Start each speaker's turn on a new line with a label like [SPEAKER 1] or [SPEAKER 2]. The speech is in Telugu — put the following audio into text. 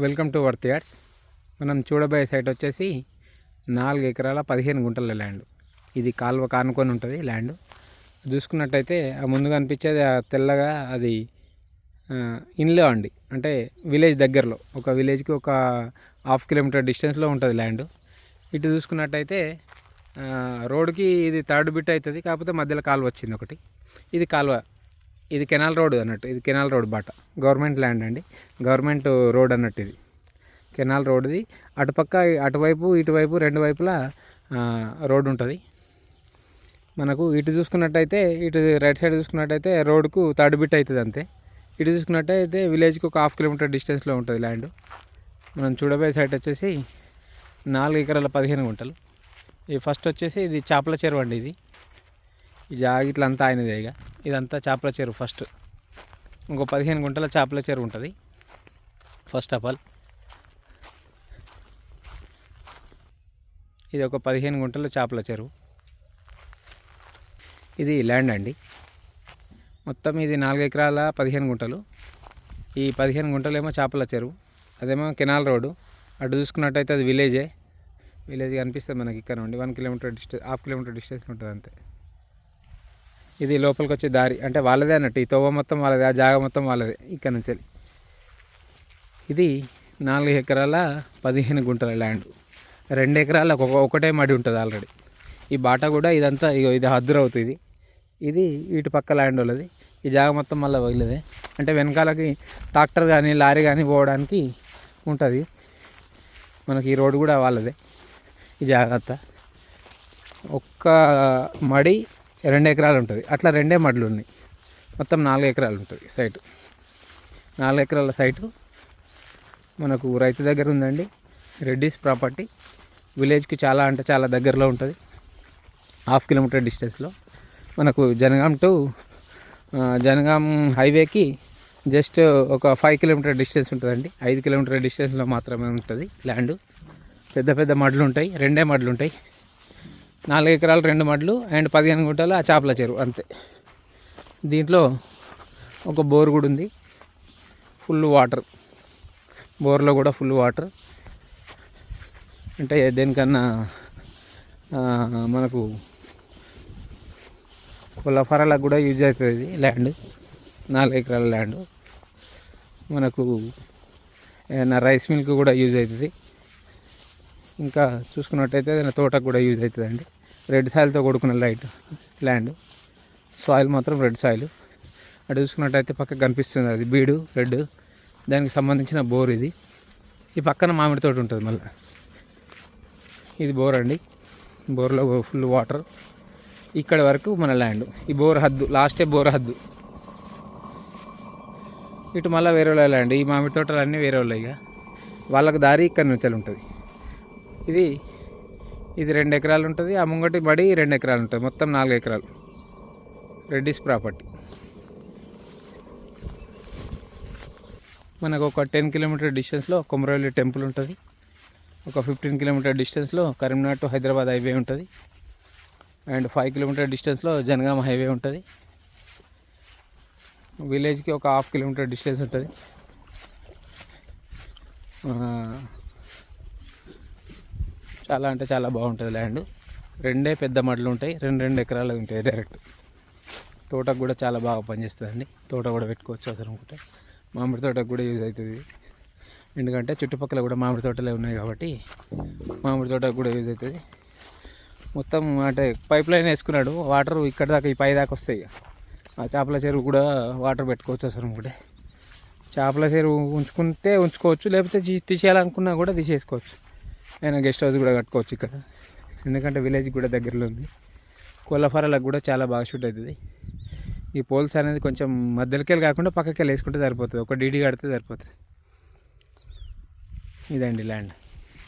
[SPEAKER 1] Welcome to worth yards. మనం చూడబోయే సైట్ వచ్చేసి 4 ఎకరాల 15 గుంటల ల్యాండ్. ఇది కాలువ కానుకొని ఉంటుంది ల్యాండ్. చూసుకున్నట్టయితే ఆ ముందుగా అనిపించేది ఆ తెల్లగా అది ఇన్లో అండి, అంటే విలేజ్ దగ్గరలో, ఒక విలేజ్కి ఒక 1/2 కిలోమీటర్ డిస్టెన్స్లో ఉంటుంది ల్యాండ్. ఇటు చూసుకున్నట్టయితే రోడ్డుకి ఇది థర్డ్ బిట్ అవుతుంది, కాకపోతే మధ్యలో కాలువ వచ్చింది ఒకటి. ఇది కాలువ, ఇది కెనాల్ రోడ్ అన్నట్టు. ఇది కెనాల్ రోడ్ బాట, గవర్నమెంట్ ల్యాండ్ అండి, గవర్నమెంట్ రోడ్ అన్నట్టు. ఇది కెనాల్ రోడ్ది. అటుపక్క అటువైపు ఇటువైపు రెండు వైపులా రోడ్ ఉంటుంది. మనకు ఇటు చూసుకున్నట్టయితే, ఇటు రైట్ సైడ్ చూసుకున్నట్టయితే రోడ్కు థర్డ్ బిట్ అవుతుంది అంతే. ఇటు చూసుకున్నట్టయితే విలేజ్కి ఒక 1/2 కిలోమీటర్ డిస్టెన్స్లో ఉంటుంది ల్యాండ్. మనం చూడబోయే సైట్ వచ్చేసి 4 ఎకరాల 15 గుంటలు. ఇది ఫస్ట్ వచ్చేసి ఇది చేపల చెరువు అండి. ఇది ఈ జాగిట్లంతా ఆయనదే. ఇక ఇదంతా చేపల చెరువు. ఫస్ట్ ఇంకో 15 గుంటల చేపల చెరువు ఉంటుంది. ఫస్ట్ ఆఫ్ ఆల్ ఇది ఒక 15 గుంటల చేపల చెరువు. ఇది ల్యాండ్ అండి. మొత్తం ఇది 4 ఎకరాల 15 గుంటలు. ఈ 15 గుంటలు ఏమో చేపల చెరువు, అదేమో కెనాల్ రోడ్డు. అటు చూసుకున్నట్టయితే అది విలేజ్ కనిపిస్తుంది మనకి. ఇక్కడ నుండి 1 కిలోమీటర్ డిస్టెన్స్, 1/2 కిలోమీటర్ డిస్టెన్స్ ఉంటుంది అంతే. ఇది లోపలికి వచ్చే దారి, అంటే వాళ్ళదే అన్నట్టు. ఈ తోవ మొత్తం వాళ్ళదే, ఆ జాగా మొత్తం వాళ్ళదే ఇక్కడ నుంచి. ఇది 4 ఎకరాల 15 గుంటల ల్యాండ్. 2 ఎకరాల ఒకటే మడి ఉంటుంది ఆల్రెడీ. ఈ బాట కూడా ఇదంతా ఇది హద్దురు అవుతుంది. ఇది ఇటు పక్క ల్యాండ్ వాళ్ళది. ఈ జాగా మొత్తం మళ్ళీ వదిలేదే, అంటే వెనకాలకి ట్రాక్టర్ కానీ లారీ కానీ పోవడానికి ఉంటుంది. మనకి ఈ రోడ్డు కూడా వాళ్ళదే. ఈ జాగ్రత్త ఒక్క మడి 2 ఎకరాలు ఉంటుంది. అట్లా 2 మడులు ఉన్నాయి. మొత్తం 4 ఎకరాలు ఉంటుంది సైటు. 4 ఎకరాల సైటు మనకు రైతు దగ్గర ఉందండి. రెడ్డిస్ ప్రాపర్టీ. విలేజ్కి చాలా అంటే చాలా దగ్గరలో ఉంటుంది. 1/2 కిలోమీటర్ డిస్టెన్స్లో. మనకు జనగాం హైవేకి జస్ట్ ఒక 5 కిలోమీటర్ డిస్టెన్స్ ఉంటుందండి. 5 కిలోమీటర్ డిస్టెన్స్లో మాత్రమే ఉంటుంది ల్యాండ్. పెద్ద పెద్ద మడులు ఉంటాయి, 2 మడులు ఉంటాయి. 4 ఎకరాలు 2 మడులు అండ్ 15 గుంటలు ఆ చేపల చెరువు అంతే. దీంట్లో ఒక బోర్ కూడా ఉంది, ఫుల్ వాటర్. బోర్లో కూడా ఫుల్ వాటర్. అంటే దేనికన్నా మనకు కులఫరాలకు కూడా యూజ్ అవుతుంది ఇది ల్యాండ్. 4 ఎకరాల ల్యాండ్ మనకు ఏదైనా రైస్ మిల్క్ కూడా యూజ్ అవుతుంది. ఇంకా చూసుకున్నట్టయితే ఏదైనా తోటకు కూడా యూజ్ అవుతుందండి. రెడ్ సాయిల్తో కొడుకున్న ల్యాండ్. సాయిల్ మాత్రం రెడ్ సాయిల్. అటు చూసుకున్నట్టయితే పక్కకు కనిపిస్తుంది అది బీడు రెడ్, దానికి సంబంధించిన బోర్ ఇది. ఈ పక్కన మామిడి తోట ఉంటుంది మళ్ళీ. ఇది బోర్ అండి. బోర్లో ఫుల్ వాటర్. ఇక్కడ వరకు మన ల్యాండ్. ఈ బోర్ హద్దు, లాస్టే బోర్ హద్దు. ఇటు మళ్ళీ వేరే వాళ్ళ ల్యాండ్. ఈ మామిడి తోటలు అన్నీ వేరే వాళ్ళు. ఇక వాళ్ళకి దారి ఇక్కడ నుంచి ఉంటుంది. ఇది 2 ఎకరాలు ఉంటుంది. ఆ ముంగటి బడి 2 ఎకరాలు ఉంటుంది. మొత్తం 4 ఎకరాలు రెడ్డిస్ ప్రాపర్టీ. మనకు ఒక 10 కిలోమీటర్ డిస్టెన్స్లో కొమరవెల్లి టెంపుల్ ఉంటుంది. ఒక 15 కిలోమీటర్ డిస్టెన్స్లో కరీంనగర్ టు హైదరాబాద్ హైవే ఉంటుంది. అండ్ 5 కిలోమీటర్ డిస్టెన్స్లో జనగామ హైవే ఉంటుంది. విలేజ్కి ఒక 1/2 కిలోమీటర్ డిస్టెన్స్ ఉంటుంది. చాలా అంటే చాలా బాగుంటుంది ల్యాండ్. 2 పెద్ద మడులు ఉంటాయి, 2 ఎకరాలు ఉంటాయి డైరెక్ట్. తోటకు కూడా చాలా బాగా పనిచేస్తుందండి. తోట కూడా పెట్టుకోవచ్చు అవసరం అనుకుంటే. మామిడి తోటకు కూడా యూజ్ అవుతుంది, ఎందుకంటే చుట్టుపక్కల కూడా మామిడి తోటలే ఉన్నాయి కాబట్టి మామిడి తోటకు కూడా యూజ్ అవుతుంది. మొత్తం అంటే పైప్ లైన్ వేసుకున్నాడు, వాటర్ ఇక్కడ దాకా ఈ పై దాకా వస్తాయి. ఆ చేపల చెరువు కూడా వాటర్ పెట్టుకోవచ్చు అవసరం అనుకుంటే. చేపల చెరువు ఉంచుకోవచ్చు, లేకపోతే తీసేయాలనుకున్నా కూడా తీసేసుకోవచ్చు. అయినా గెస్ట్ హౌస్ కూడా కట్టుకోవచ్చు ఇక్కడ, ఎందుకంటే విలేజ్ కూడా దగ్గరలో ఉంది. కోళ్ళఫారాలకు కూడా చాలా బాగా షూట్ అవుతుంది. ఈ పోల్స్ అనేది కొంచెం మధ్యలోకి కాకుండా పక్కకి వేసుకుంటే సరిపోతుంది. ఒక డీడీ కడితే సరిపోతుంది. ఇదండి ల్యాండ్.